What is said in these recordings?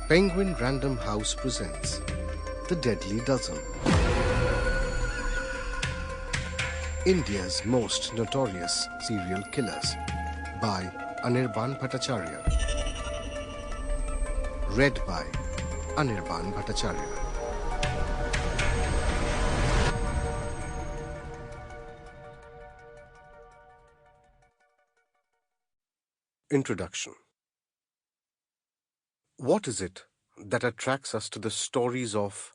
Penguin Random House presents The Deadly Dozen. India's Most Notorious Serial Killers by Anirban Bhattacharya. Read by Anirban Bhattacharya. Introduction. What is it that attracts us to the stories of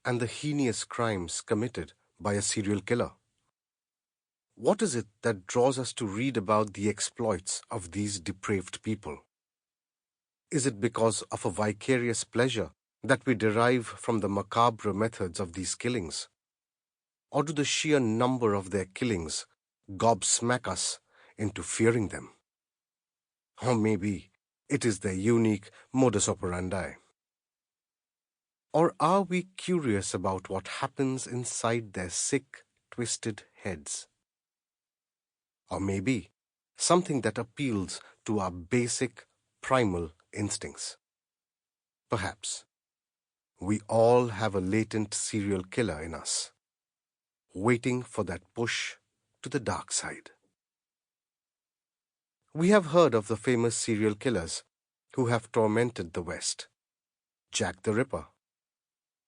and the heinous crimes committed by a serial killer? What is it that draws us to read about the exploits of these depraved people? Is it because of a vicarious pleasure that we derive from the macabre methods of these killings? Or do the sheer number of their killings gobsmack us into fearing them? Or maybe it is their unique modus operandi. Or are we curious about what happens inside their sick, twisted heads? Or maybe something that appeals to our basic, primal instincts. Perhaps we all have a latent serial killer in us, waiting for that push to the dark side. We have heard of the famous serial killers who have tormented the West. Jack the Ripper,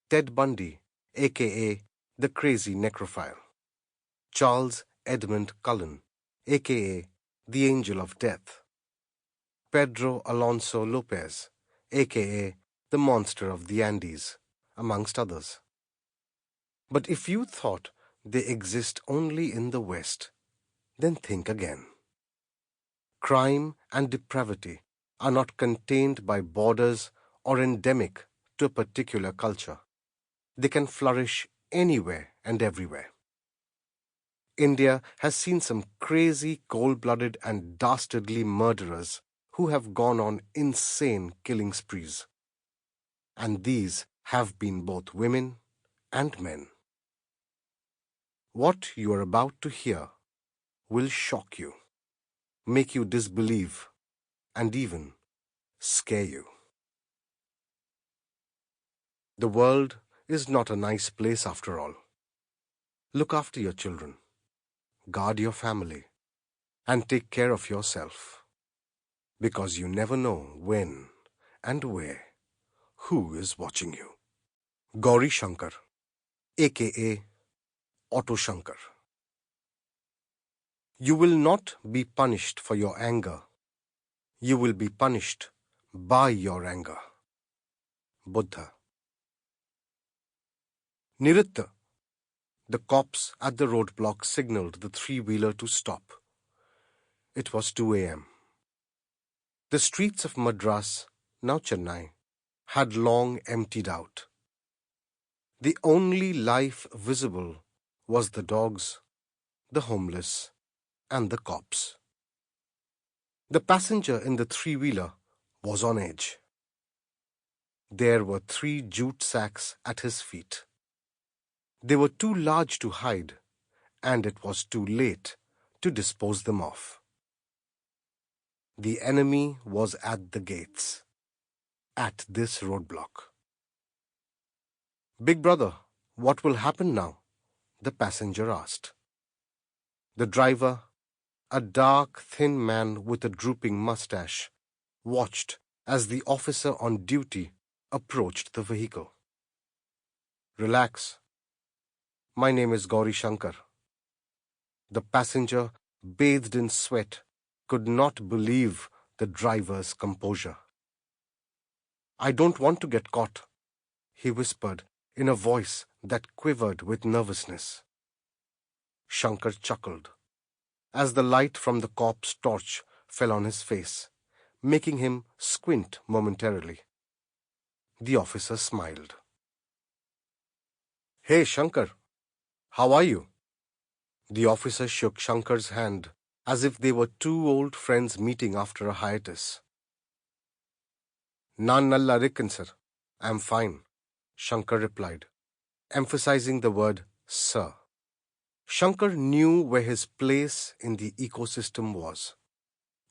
Ted Bundy, aka the Crazy Necrophile, Charles Edmund Cullen, aka the Angel of Death, Pedro Alonso Lopez, aka the Monster of the Andes, amongst others. But if you thought they exist only in the West, then think again. Crime and depravity are not contained by borders or endemic to a particular culture. They can flourish anywhere and everywhere. India has seen some crazy, cold-blooded and dastardly murderers who have gone on insane killing sprees. And these have been both women and men. What you are about to hear will shock you, make you disbelieve, and even scare you. The world is not a nice place after all. Look after your children, guard your family, and take care of yourself, because you never know when and where, who is watching you. Gauri Shankar, aka Auto Shankar. You will not be punished for your anger. You will be punished by your anger. Buddha. Narrator. The cops at the roadblock signaled the three-wheeler to stop. It was 2 a.m. The streets of Madras, now Chennai, had long emptied out. The only life visible was the dogs, the homeless, and the cops. The passenger in the three-wheeler was on edge. There were 3 jute sacks at his feet. They were too large to hide, and it was too late to dispose them off. The enemy was at the gates, at this roadblock. "Big brother, what will happen now?" the passenger asked. The driver, a dark, thin man with a drooping mustache, watched as the officer on duty approached the vehicle. "Relax. My name is Gauri Shankar." The passenger, bathed in sweat, could not believe the driver's composure. "I don't want to get caught," he whispered in a voice that quivered with nervousness. Shankar chuckled as the light from the cop's torch fell on his face, making him squint momentarily. The officer smiled. "Hey, Shankar, how are you?" The officer shook Shankar's hand as if they were 2 old friends meeting after a hiatus. "Nan nalla rikkin, sir. I'm fine," Shankar replied, emphasizing the word sir. Shankar knew where his place in the ecosystem was,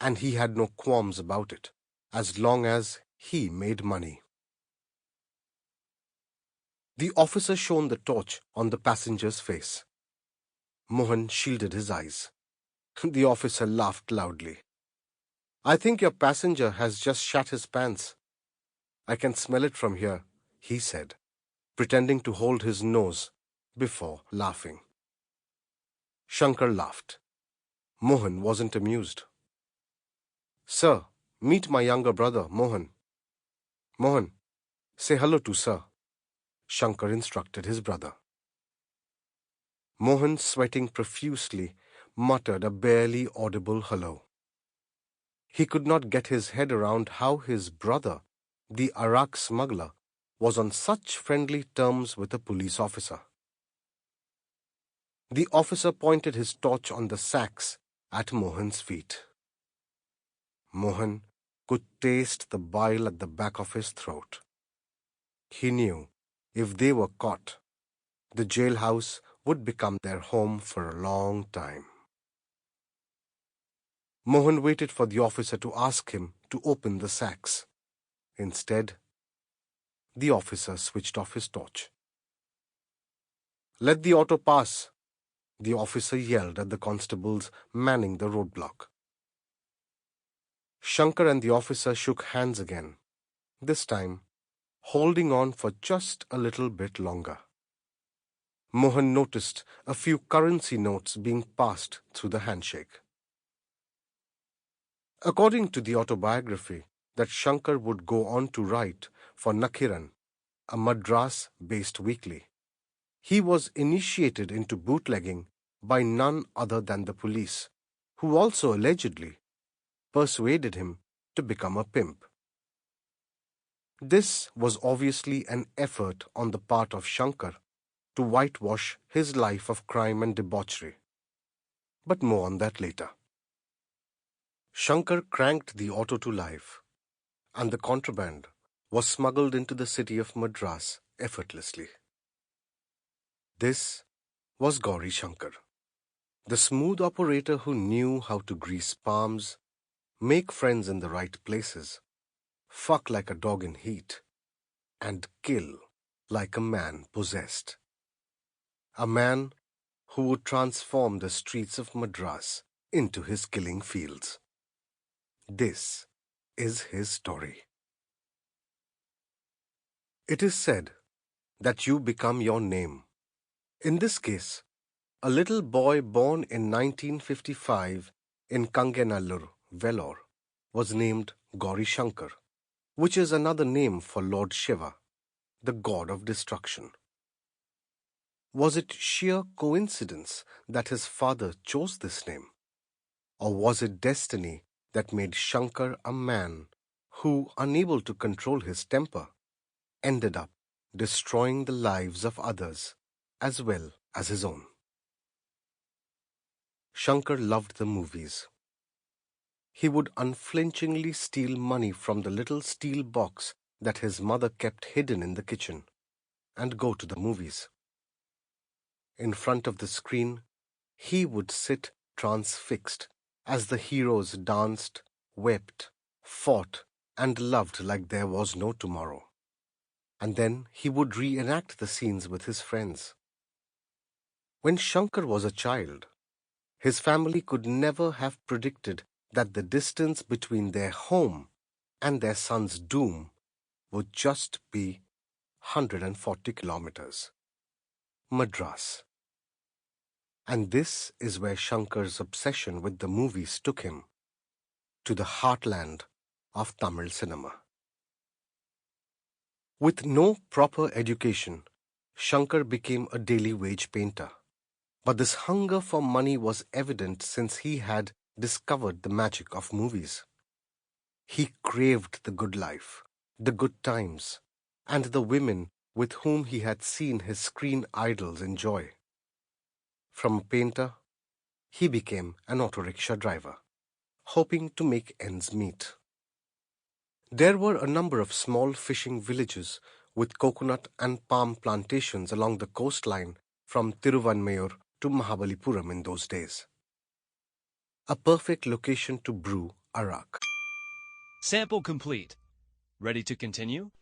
and he had no qualms about it, as long as he made money. The officer shone the torch on the passenger's face. Mohan shielded his eyes. The officer laughed loudly. "I think your passenger has just shat his pants. I can smell it from here," he said, pretending to hold his nose before laughing. Shankar laughed. Mohan wasn't amused. "Sir, meet my younger brother, Mohan." "Mohan, say hello to sir," Shankar instructed his brother. Mohan, sweating profusely, muttered a barely audible hello. He could not get his head around how his brother, the Arak smuggler, was on such friendly terms with a police officer. The officer pointed his torch on the sacks at Mohan's feet. Mohan could taste the bile at the back of his throat. He knew if they were caught, the jailhouse would become their home for a long time. Mohan waited for the officer to ask him to open the sacks. Instead, the officer switched off his torch. "Let the auto pass," the officer yelled at the constables manning the roadblock. Shankar and the officer shook hands again, this time holding on for just a little bit longer. Mohan noticed a few currency notes being passed through the handshake. According to the autobiography that Shankar would go on to write for Nakiran, a Madras-based weekly, he was initiated into bootlegging by none other than the police, who also allegedly persuaded him to become a pimp. This was obviously an effort on the part of Shankar to whitewash his life of crime and debauchery. But more on that later. Shankar cranked the auto to life, and the contraband was smuggled into the city of Madras effortlessly. This was Gauri Shankar, the smooth operator who knew how to grease palms, make friends in the right places, fuck like a dog in heat, and kill like a man possessed. A man who would transform the streets of Madras into his killing fields. This is his story. It is said that you become your name. In this case, a little boy born in 1955 in Kangenallur, Vellore, was named Gauri Shankar, which is another name for Lord Shiva, the god of destruction. Was it sheer coincidence that his father chose this name? Or was it destiny that made Shankar a man who, unable to control his temper, ended up destroying the lives of others as well as his own? Shankar loved the movies. He would unflinchingly steal money from the little steel box that his mother kept hidden in the kitchen and go to the movies. In front of the screen, he would sit transfixed as the heroes danced, wept, fought, and loved like there was no tomorrow. And then he would reenact the scenes with his friends. When Shankar was a child, his family could never have predicted that the distance between their home and their son's doom would just be 140 kilometers. Madras. And this is where Shankar's obsession with the movies took him, to the heartland of Tamil cinema. With no proper education, Shankar became a daily wage painter. But this hunger for money was evident since he had discovered the magic of movies. He craved the good life, the good times, and the women with whom he had seen his screen idols enjoy. From a painter, he became an auto rickshaw driver, hoping to make ends meet. There were a number of small fishing villages with coconut and palm plantations along the coastline from Tiruvanmayur to Mahabalipuram in those days. A perfect location to brew arak. Sample complete. Ready to continue?